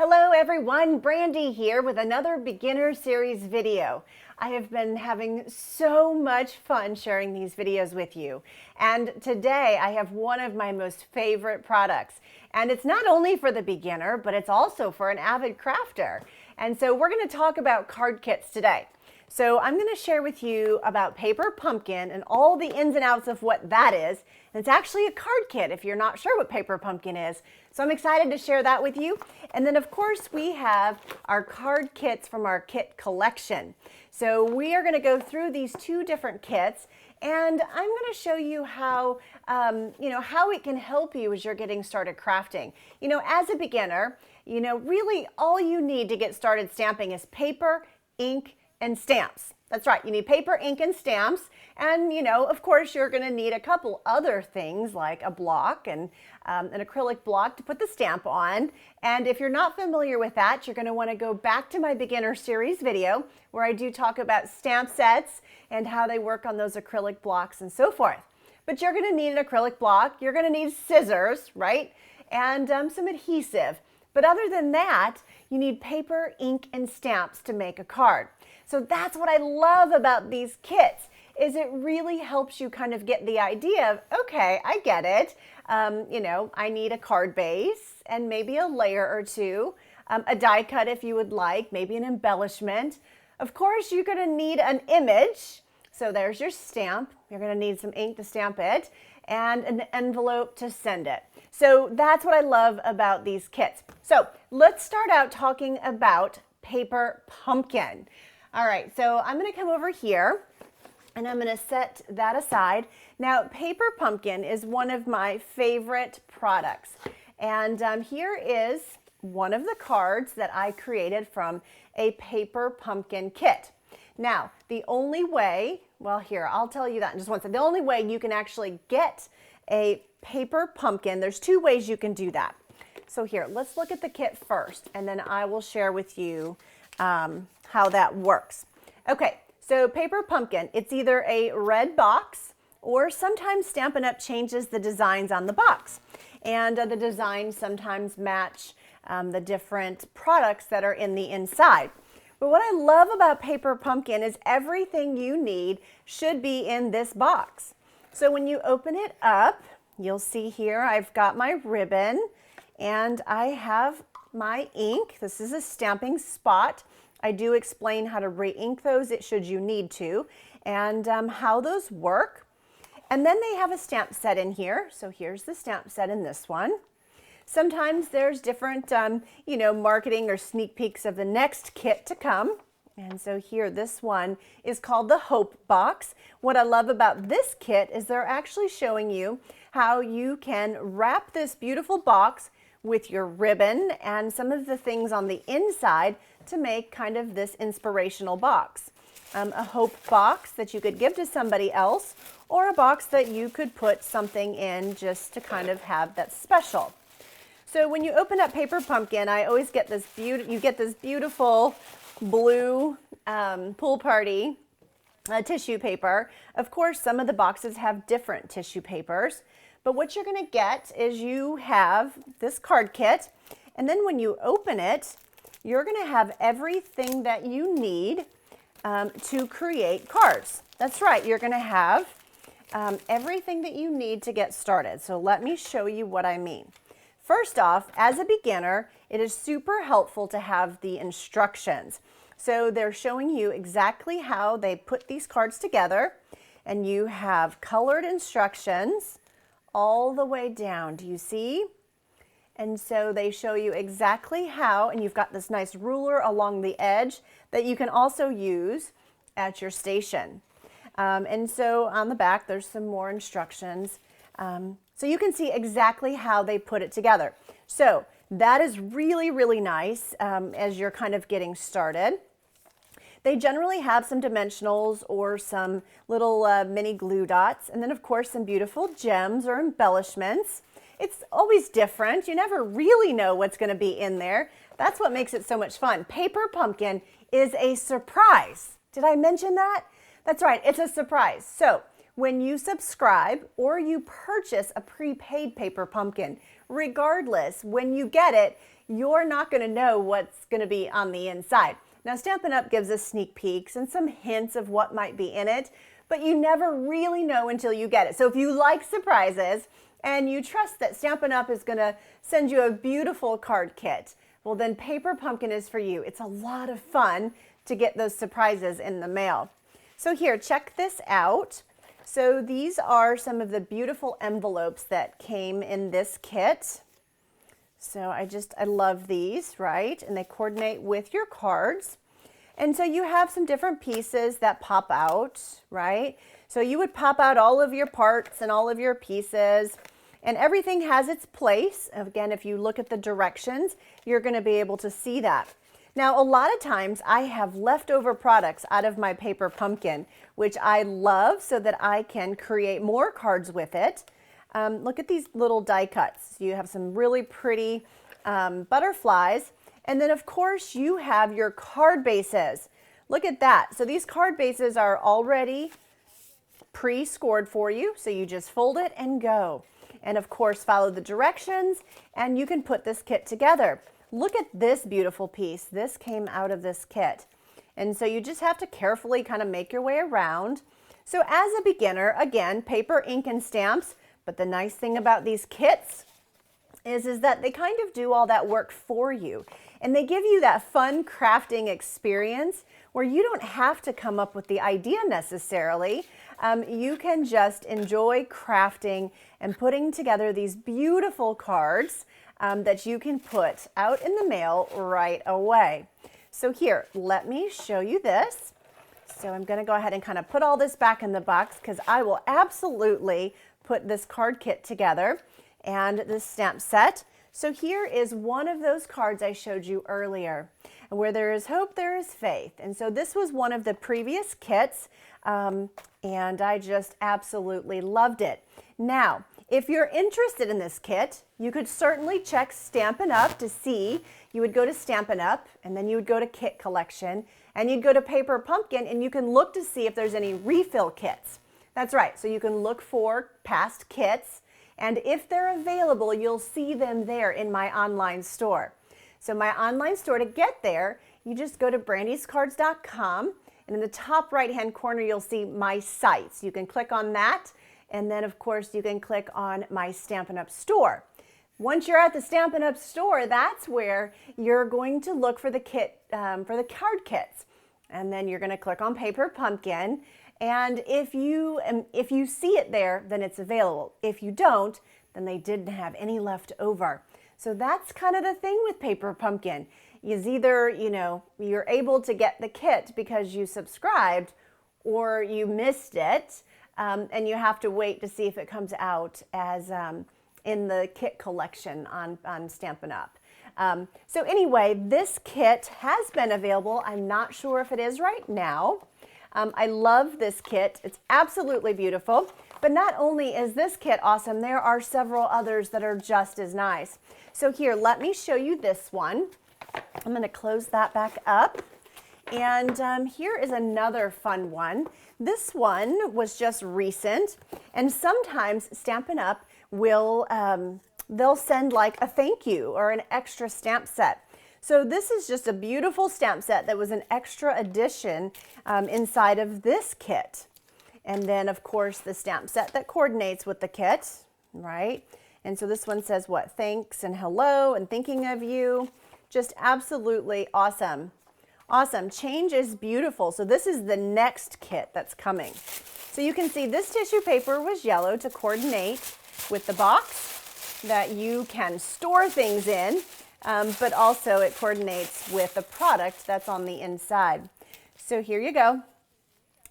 Hello everyone, Brandy here with another beginner series video. I have been having so much fun sharing these videos with you. And today I have one of my most favorite products. And it's not only for the beginner, but it's also for an avid crafter. And so we're going to talk about card kits today. So I'm going to share with you about Paper Pumpkin and all the ins and outs of what that is. And it's actually a card kit if you're not sure what Paper Pumpkin is. So I'm excited to share that with you. And then of course we have our card kits from our kit collection. So we are going to go through these two different kits, and I'm going to show you how, how it can help you as you're getting started crafting. As a beginner, really all you need to get started stamping is paper, ink, and stamps. That's right, you need paper, ink, and stamps. And of course you're going to need a couple other things like a block and an acrylic block to put the stamp on. And if you're not familiar with that, you're going to want to go back to my beginner series video where I do talk about stamp sets and how they work on those acrylic blocks and so forth. But you're going to need an acrylic block, you're going to need scissors, right? And some adhesive. But other than that, you need paper, ink, and stamps to make a card. So that's what I love about these kits, is it really helps you kind of get the idea of, okay, I get it. I need a card base and maybe a layer or two, a die cut if you would like, maybe an embellishment. Of course, you're going to need an image. So there's your stamp. You're going to need some ink to stamp it and an envelope to send it. So that's what I love about these kits. So let's start out talking about Paper Pumpkin. All right, so I'm going to come over here and I'm going to set that aside. Now, Paper Pumpkin is one of my favorite products. And here is one of the cards that I created from a Paper Pumpkin kit. Now, the only way, well, here, I'll tell you that in just one second. The only way you can actually get a Paper Pumpkin, there's two ways you can do that. So here, let's look at the kit first, and then I will share with you how that works. Okay, so Paper Pumpkin, it's either a red box or sometimes Stampin' Up! Changes the designs on the box. And the designs sometimes match the different products that are in the inside. But what I love about Paper Pumpkin is everything you need should be in this box. So when you open it up, you'll see here I've got my ribbon and I have my ink. This is a stamping spot. I do explain how to re-ink those should you need to, and how those work. And then they have a stamp set in here. So here's the stamp set in this one. Sometimes there's different, marketing or sneak peeks of the next kit to come. And so here, this one is called the Hope Box. What I love about this kit is they're actually showing you how you can wrap this beautiful box with your ribbon and some of the things on the inside to make kind of this inspirational box. A hope box that you could give to somebody else, or a box that you could put something in just to kind of have that special. So when you open up Paper Pumpkin, I always get this beautiful blue pool party tissue paper. Of course, some of the boxes have different tissue papers, but what you're going to get is you have this card kit, and then when you open it, you're going to have everything that you need to create cards. That's right, you're going to have everything that you need to get started. So let me show you what I mean. First off, as a beginner, it is super helpful to have the instructions. So they're showing you exactly how they put these cards together, and you have colored instructions all the way down. Do you see? And so they show you exactly how, and you've got this nice ruler along the edge that you can also use at your station. And so on the back, there's some more instructions. So you can see exactly how they put it together. So that is really, really nice as you're kind of getting started. They generally have some dimensionals or some little mini glue dots, and then of course some beautiful gems or embellishments. It's always different. You never really know what's going to be in there. That's what makes it so much fun. Paper Pumpkin is a surprise. Did I mention that? That's right, it's a surprise. So when you subscribe or you purchase a prepaid Paper Pumpkin, regardless, when you get it, you're not going to know what's going to be on the inside. Now, Stampin' Up! Gives us sneak peeks and some hints of what might be in it, but you never really know until you get it. So if you like surprises and you trust that Stampin' Up! Is going to send you a beautiful card kit, well, then Paper Pumpkin is for you. It's a lot of fun to get those surprises in the mail. So here, check this out. So these are some of the beautiful envelopes that came in this kit. So I love these, right? And they coordinate with your cards. And so you have some different pieces that pop out, right? So you would pop out all of your parts and all of your pieces, and everything has its place. Again, if you look at the directions, you're going to be able to see that. Now, a lot of times I have leftover products out of my Paper Pumpkin, which I love so that I can create more cards with it. Look at these little die cuts. You have some really pretty butterflies. And then, of course, you have your card bases. Look at that. So these card bases are already pre-scored for you. So you just fold it and go. And, of course, follow the directions, and you can put this kit together. Look at this beautiful piece. This came out of this kit. And so you just have to carefully kind of make your way around. So as a beginner, again, paper, ink, and stamps. But the nice thing about these kits is that they kind of do all that work for you. And they give you that fun crafting experience where you don't have to come up with the idea necessarily. You can just enjoy crafting and putting together these beautiful cards that you can put out in the mail right away. So here, let me show you this. So I'm going to go ahead and kind of put all this back in the box because I will absolutely put this card kit together and this stamp set. So here is one of those cards I showed you earlier. And where there is hope, there is faith. And so this was one of the previous kits, and I just absolutely loved it. Now, if you're interested in this kit, you could certainly check Stampin' Up! To see. You would go to Stampin' Up! And then you would go to Kit Collection, and you'd go to Paper Pumpkin, and you can look to see if there's any refill kits. That's right, so you can look for past kits, and if they're available, you'll see them there in my online store. So my online store, to get there, you just go to brandyscards.com, and in the top right-hand corner, you'll see My Sites. You can click on that, and then, of course, you can click on My Stampin' Up! Store. Once you're at the Stampin' Up! Store, that's where you're going to look for the kit, for the card kits. And then you're going to click on Paper Pumpkin. And if you see it there, then it's available. If you don't, then they didn't have any left over. So that's kind of the thing with Paper Pumpkin. Is either, you're able to get the kit because you subscribed, or you missed it, and you have to wait to see if it comes out as in the kit collection on Stampin' Up! So anyway, this kit has been available. I'm not sure if it is right now. I love this kit. It's absolutely beautiful. But not only is this kit awesome, there are several others that are just as nice. So here, let me show you this one. I'm going to close that back up. And here is another fun one. This one was just recent. And sometimes Stampin' Up! Will they'll send like a thank you or an extra stamp set. So this is just a beautiful stamp set that was an extra addition inside of this kit. And then, of course, the stamp set that coordinates with the kit, right? And so this one says what? Thanks and hello and thinking of you. Just absolutely awesome. Awesome. Change is beautiful. So this is the next kit that's coming. So you can see this tissue paper was yellow to coordinate with the box that you can store things in. But also it coordinates with the product that's on the inside. So here you go.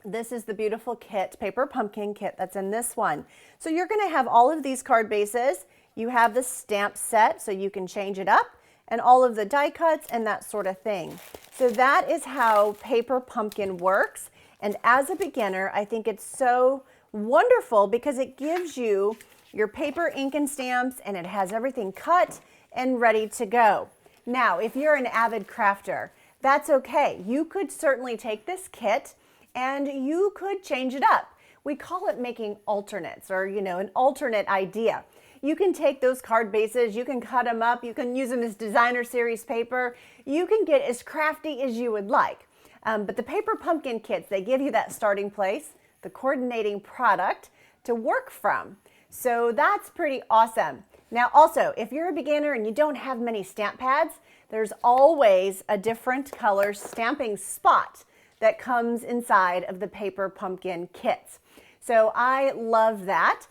This is the beautiful kit, Paper Pumpkin kit that's in this one. So you're going to have all of these card bases. You have the stamp set so you can change it up, and all of the die cuts and that sort of thing. So that is how Paper Pumpkin works. And as a beginner, I think it's so wonderful because it gives you your paper, ink, and stamps, and it has everything cut and ready to go. Now, if you're an avid crafter, that's okay. You could certainly take this kit and you could change it up. We call it making alternates, or an alternate idea. You can take those card bases, you can cut them up, you can use them as designer series paper. You can get as crafty as you would like. But the paper pumpkin kits, they give you that starting place, the coordinating product to work from. So that's pretty awesome. Now also, if you're a beginner and you don't have many stamp pads, there's always a different color stamping spot that comes inside of the paper pumpkin kits. So I love that.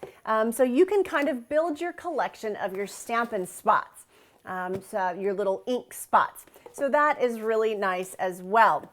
So you can kind of build your collection of your Stampin' spots, so your little ink spots. So that is really nice as well.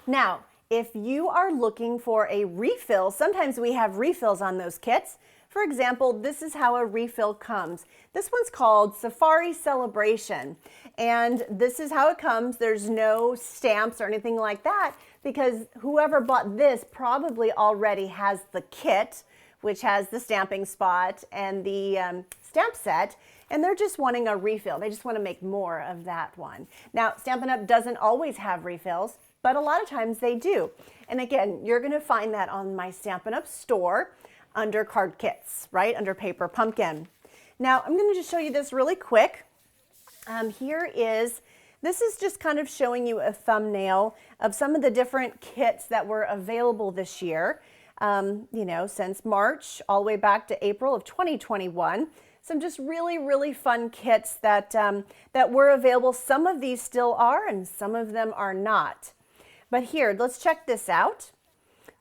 Now, if you are looking for a refill, sometimes we have refills on those kits. For example, this is how a refill comes. This one's called Safari Celebration, and this is how it comes. There's no stamps or anything like that because whoever bought this probably already has the kit, which has the stamping spot and the stamp set, and they're just wanting a refill. They just want to make more of that one. Now, Stampin' Up! Doesn't always have refills, but a lot of times they do. And again, you're going to find that on my Stampin' Up! Store under card kits, right, under paper pumpkin. Now, I'm going to just show you this really quick. This is just kind of showing you a thumbnail of some of the different kits that were available this year, since March all the way back to April of 2021. Some just really, really fun kits that were available. Some of these still are and some of them are not. But here, let's check this out.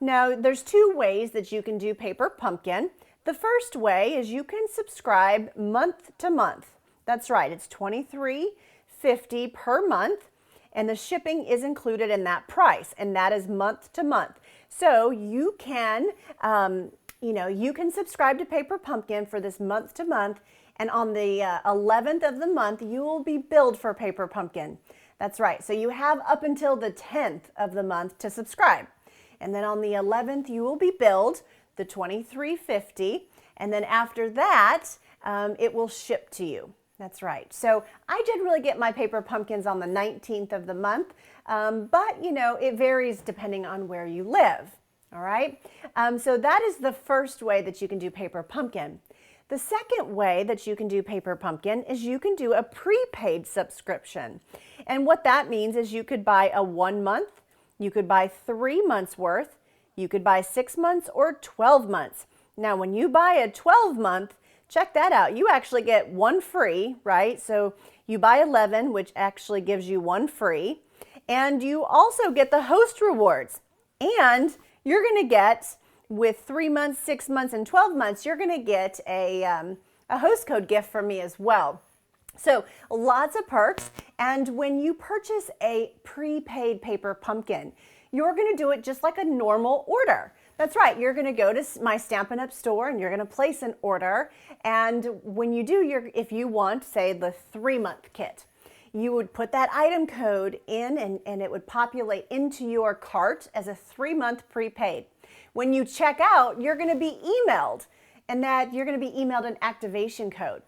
Now, there's two ways that you can do paper pumpkin. The first way is you can subscribe month to month. That's right, it's $23.50 per month, and the shipping is included in that price, and that is month to month. So you can, you can subscribe to Paper Pumpkin for this month to month, and on the 11th of the month, you will be billed for Paper Pumpkin. That's right, so you have up until the 10th of the month to subscribe. And then on the 11th, you will be billed the $23.50, and then after that, it will ship to you. That's right. So I did really get my paper pumpkins on the 19th of the month, but it varies depending on where you live. All right. So that is the first way that you can do paper pumpkin. The second way that you can do paper pumpkin is you can do a prepaid subscription. And what that means is you could buy a 1 month, you could buy 3 months worth, you could buy 6 months or 12 months. Now, when you buy a 12-month, check that out. You actually get 1 free, right? So you buy 11, which actually gives you 1 free. And you also get the host rewards. And you're going to get, with 3 months, 6 months, and 12 months, you're going to get a host code gift from me as well. So lots of perks. And when you purchase a prepaid paper pumpkin, you're going to do it just like a normal order. That's right. You're going to go to my Stampin' Up! Store and you're going to place an order. And when you do, if you want, say, the 3-month kit, you would put that item code in and it would populate into your cart as a 3-month prepaid. When you check out, you're going to be emailed, and that you're going to be emailed an activation code.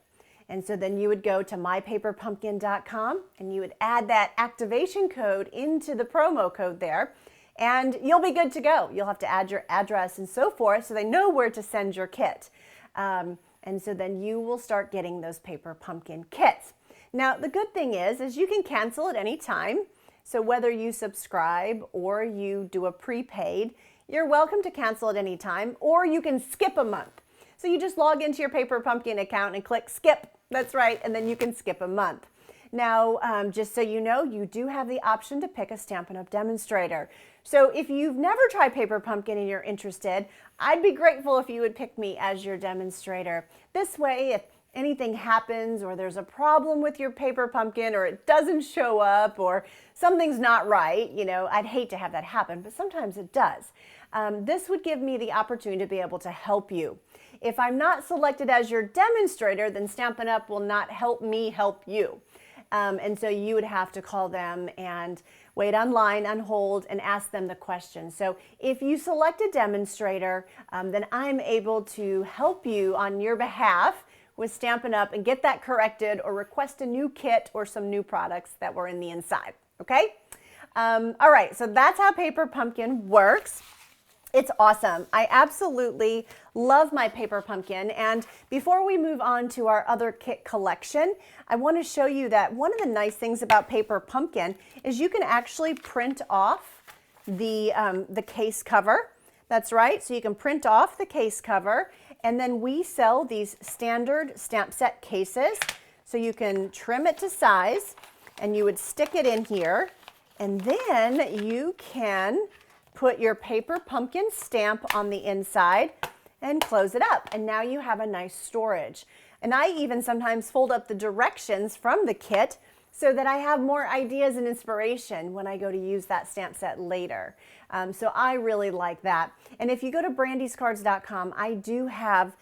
And so then you would go to mypaperpumpkin.com and you would add that activation code into the promo code there, and you'll be good to go. You'll have to add your address and so forth so they know where to send your kit. And so then you will start getting those paper pumpkin kits. Now, the good thing is you can cancel at any time. So whether you subscribe or you do a prepaid, you're welcome to cancel at any time, or you can skip a month. So you just log into your Paper Pumpkin account and click skip. That's right, and then you can skip a month. Now, just so you know, you do have the option to pick a Stampin' Up! Demonstrator. So if you've never tried Paper Pumpkin and you're interested, I'd be grateful if you would pick me as your demonstrator. This way, if anything happens or there's a problem with your paper pumpkin or it doesn't show up or something's not right, I'd hate to have that happen, but sometimes it does. This would give me the opportunity to be able to help you. If I'm not selected as your demonstrator, then Stampin' Up! Will not help me help you. And so you would have to call them and wait online on hold and ask them the question. So if you select a demonstrator, then I'm able to help you on your behalf with Stampin' Up! And get that corrected or request a new kit or some new products that were in the inside. Okay? All right, so that's how Paper Pumpkin works. It's awesome. I absolutely love my paper pumpkin. And before we move on to our other kit collection, I want to show you that one of the nice things about paper pumpkin is you can actually print off the case cover. That's right. So you can print off the case cover, and then we sell these standard stamp set cases. So you can trim it to size, and you would stick it in here, and then you can put your paper pumpkin stamp on the inside and close it up. And now you have a nice storage. And I even sometimes fold up the directions from the kit so that I have more ideas and inspiration when I go to use that stamp set later. So I really like that. And if you go to brandyscards.com, I do have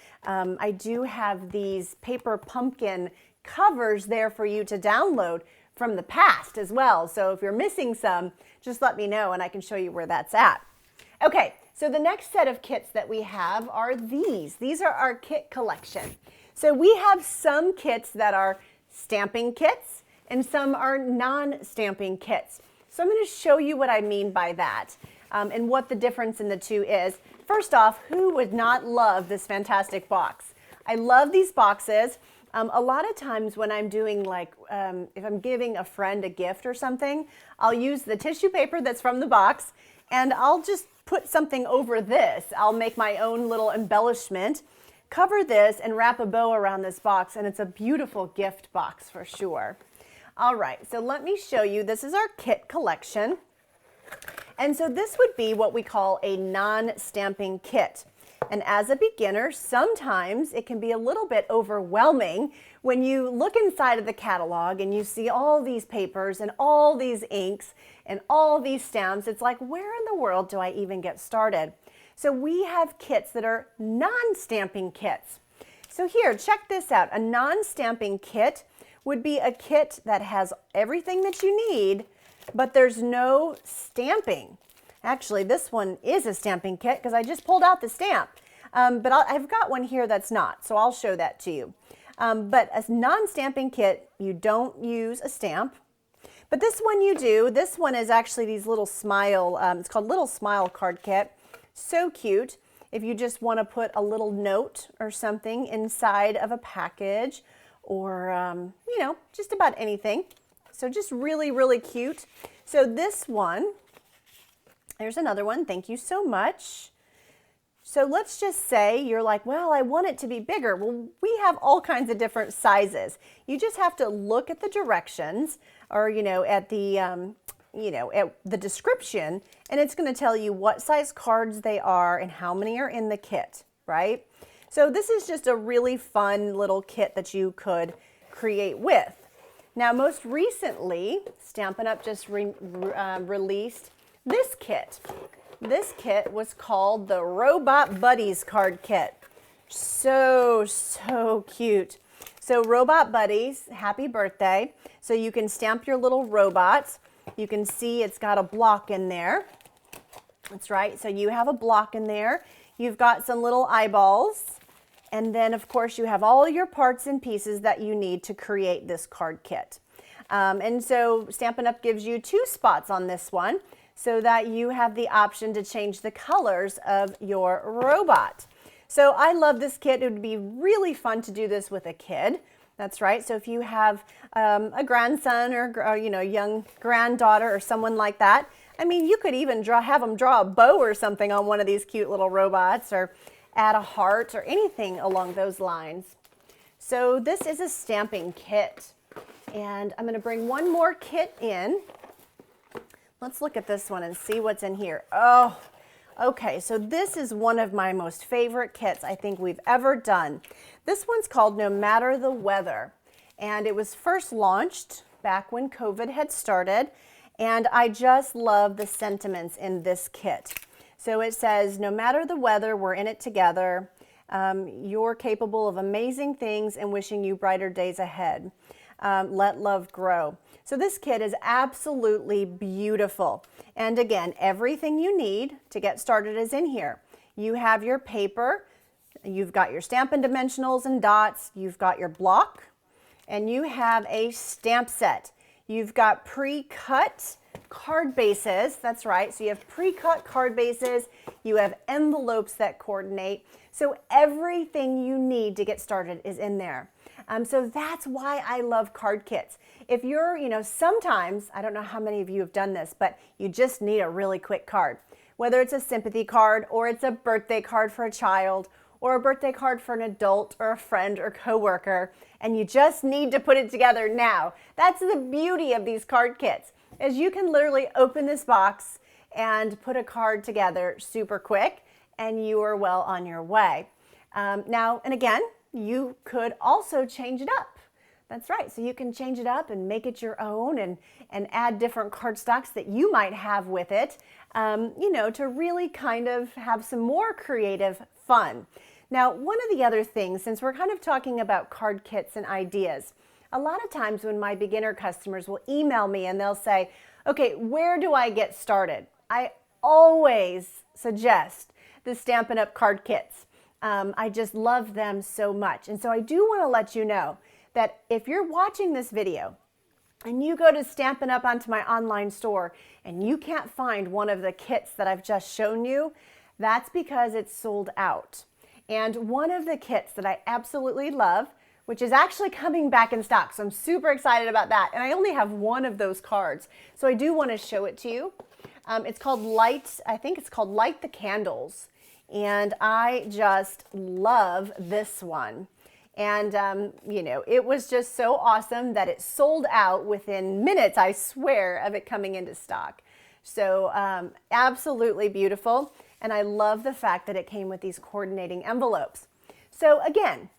these paper pumpkin covers there for you to download from the past as well. So if you're missing some, just let me know and I can show you where that's at. Okay, so the next set of kits that we have are these. These are our kit collection. So we have some kits that are stamping kits and some are non-stamping kits. So I'm going to show you what I mean by that and what the difference in the two is. First off, who would not love this fantastic box? I love these boxes. A lot of times when I'm doing if I'm giving a friend a gift or something, I'll use the tissue paper that's from the box and I'll just put something over this. I'll make my own little embellishment, cover this and wrap a bow around this box, and it's a beautiful gift box for sure. All right, so let me show you. This is our kit collection. And so this would be what we call a non-stamping kit. And as a beginner, sometimes it can be a little bit overwhelming when you look inside of the catalog and you see all these papers and all these inks and all these stamps. It's like, where in the world do I even get started? So we have kits that are non-stamping kits. So here, check this out. A non-stamping kit would be a kit that has everything that you need, but there's no stamping. Actually, this one is a stamping kit because I just pulled out the stamp. But I've got one here that's not, so I'll show that to you. But a non-stamping kit, you don't use a stamp. But this one you do. This one is actually these little smile, it's called Little Smile Card Kit. So cute. If you just want to put a little note or something inside of a package or, just about anything. So just really, really cute. So this one, there's another one. Thank you so much. So let's just say you're like, well, I want it to be bigger. Well, we have all kinds of different sizes. You just have to look at the directions or, at the description, and it's going to tell you what size cards they are and how many are in the kit, right? So this is just a really fun little kit that you could create with. Now, most recently, Stampin' Up! Just released this kit. This kit was called the Robot Buddies Card Kit. So cute. So Robot Buddies, happy birthday. So you can stamp your little robots. You can see it's got a block in there. That's right. So you have a block in there. You've got some little eyeballs. And then, of course, you have all your parts and pieces that you need to create this card kit. And so Stampin' Up! Gives you 2 spots on this one so that you have the option to change the colors of your robot. So I love this kit. It would be really fun to do this with a kid. That's right. So if you have a grandson or young granddaughter or someone like that, I mean, you could even have them draw a bow or something on one of these cute little robots or add a heart or anything along those lines. So this is a stamping kit. And I'm going to bring one more kit in. Let's look at this one and see what's in here. Oh, okay. So this is one of my most favorite kits I think we've ever done. This one's called No Matter the Weather. And it was first launched back when COVID had started. And I just love the sentiments in this kit. So it says, no matter the weather, we're in it together. You're capable of amazing things and wishing you brighter days ahead. Let love grow. So this kit is absolutely beautiful. And again, everything you need to get started is in here. You have your paper, you've got your Stampin' Dimensionals and dots, you've got your block, and you have a stamp set. You've got pre-cut card bases. That's right. So you have pre-cut card bases. You have envelopes that coordinate. So everything you need to get started is in there. So that's why I love card kits. If you're, sometimes, I don't know how many of you have done this, but you just need a really quick card. Whether it's a sympathy card or it's a birthday card for a child or a birthday card for an adult or a friend or coworker, and you just need to put it together now. That's the beauty of these card kits, is you can literally open this box and put a card together super quick, and you are well on your way. Now, and again, you could also change it up. That's right. So you can change it up and make it your own and add different cardstocks that you might have with it, to really kind of have some more creative fun. Now, one of the other things, since we're kind of talking about card kits and ideas, a lot of times when my beginner customers will email me and they'll say, okay, where do I get started? I always suggest the Stampin' Up! Card kits. I just love them so much. And so I do want to let you know that if you're watching this video and you go to Stampin' Up! Onto my online store and you can't find one of the kits that I've just shown you, that's because it's sold out. And one of the kits that I absolutely love, which is actually coming back in stock, so I'm super excited about that. And I only have one of those cards, so I do want to show it to you. It's called Light the Candles. And I just love this one. And, it was just so awesome that it sold out within minutes, I swear, of it coming into stock. So absolutely beautiful. And I love the fact that it came with these coordinating envelopes. So again,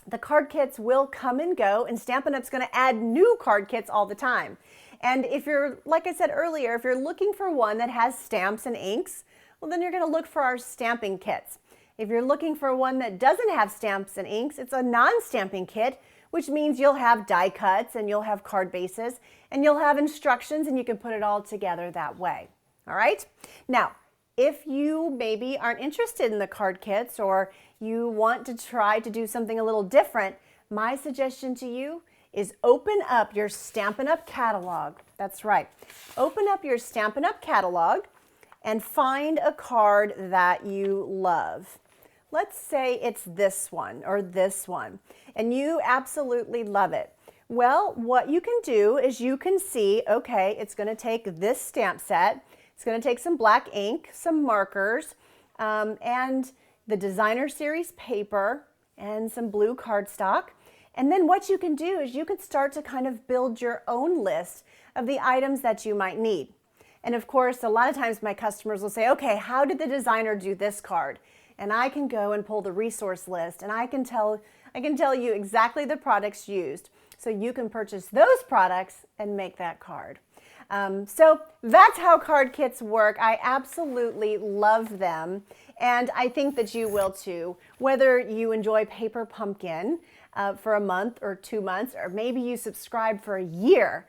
the card kits will come and go, and Stampin' Up's going to add new card kits all the time. And if you're, like I said earlier, if you're looking for one that has stamps and inks, well, then you're going to look for our stamping kits. If you're looking for one that doesn't have stamps and inks, it's a non-stamping kit, which means you'll have die cuts and you'll have card bases and you'll have instructions, and you can put it all together that way. All right? Now, if you maybe aren't interested in the card kits or you want to try to do something a little different, my suggestion to you is open up your Stampin' Up! Catalog. That's right. Open up your Stampin' Up! Catalog and find a card that you love. Let's say it's this one or this one, and you absolutely love it. Well, what you can do is you can see, okay, it's going to take this stamp set. It's going to take some black ink, some markers, and the designer series paper and some blue cardstock. And then what you can do is you can start to kind of build your own list of the items that you might need. And of course, a lot of times my customers will say, okay, how did the designer do this card? And I can go and pull the resource list, and I can tell you exactly the products used, so you can purchase those products and make that card. So that's how card kits work. I absolutely love them, and I think that you will too. Whether you enjoy Paper Pumpkin for a month or 2 months, or maybe you subscribe for a year,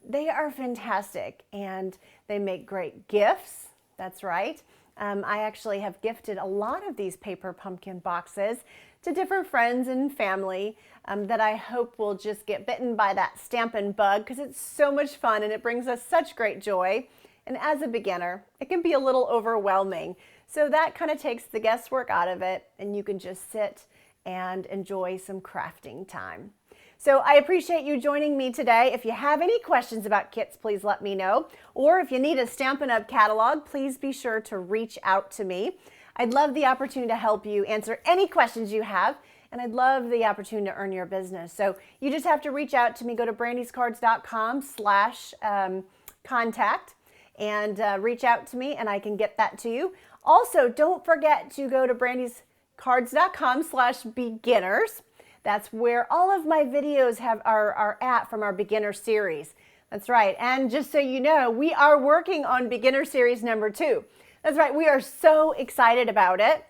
they are fantastic, and they make great gifts. That's right. I actually have gifted a lot of these Paper Pumpkin boxes to different friends and family that I hope will just get bitten by that Stampin' bug, because it's so much fun and it brings us such great joy. And as a beginner, it can be a little overwhelming. So that kind of takes the guesswork out of it, and you can just sit and enjoy some crafting time. So I appreciate you joining me today. If you have any questions about kits, please let me know. Or if you need a Stampin' Up! Catalog, please be sure to reach out to me. I'd love the opportunity to help you answer any questions you have, and I'd love the opportunity to earn your business. So you just have to reach out to me. Go to brandyscards.com/contact and reach out to me, and I can get that to you. Also, don't forget to go to brandyscards.com/beginners. That's where all of my videos are at from our beginner series. That's right. And just so you know, we are working on beginner series number 2. That's right. We are so excited about it,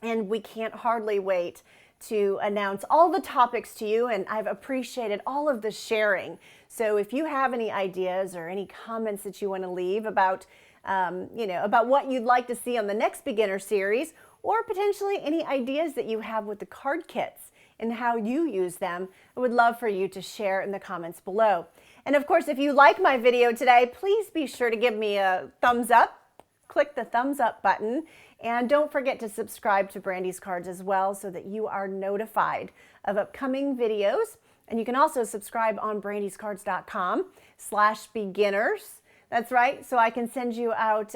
and we can't hardly wait to announce all the topics to you, and I've appreciated all of the sharing. So if you have any ideas or any comments that you want to leave about, about what you'd like to see on the next beginner series, or potentially any ideas that you have with the card kits and how you use them, I would love for you to share in the comments below. And of course, if you like my video today, please be sure to give me a thumbs up. Click the thumbs up button, and don't forget to subscribe to Brandy's Cards as well so that you are notified of upcoming videos. And you can also subscribe on brandyscards.com/beginners. That's right, so I can send you out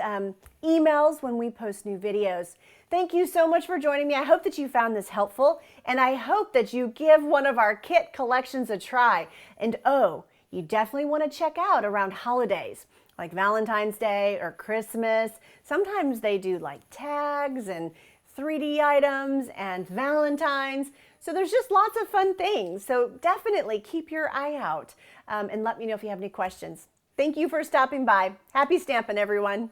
emails when we post new videos. Thank you so much for joining me. I hope that you found this helpful, and I hope that you give one of our kit collections a try. And oh, you definitely want to check out around holidays, like Valentine's Day or Christmas. Sometimes they do like tags and 3D items and Valentines. So there's just lots of fun things. So definitely keep your eye out and let me know if you have any questions. Thank you for stopping by. Happy stamping, everyone.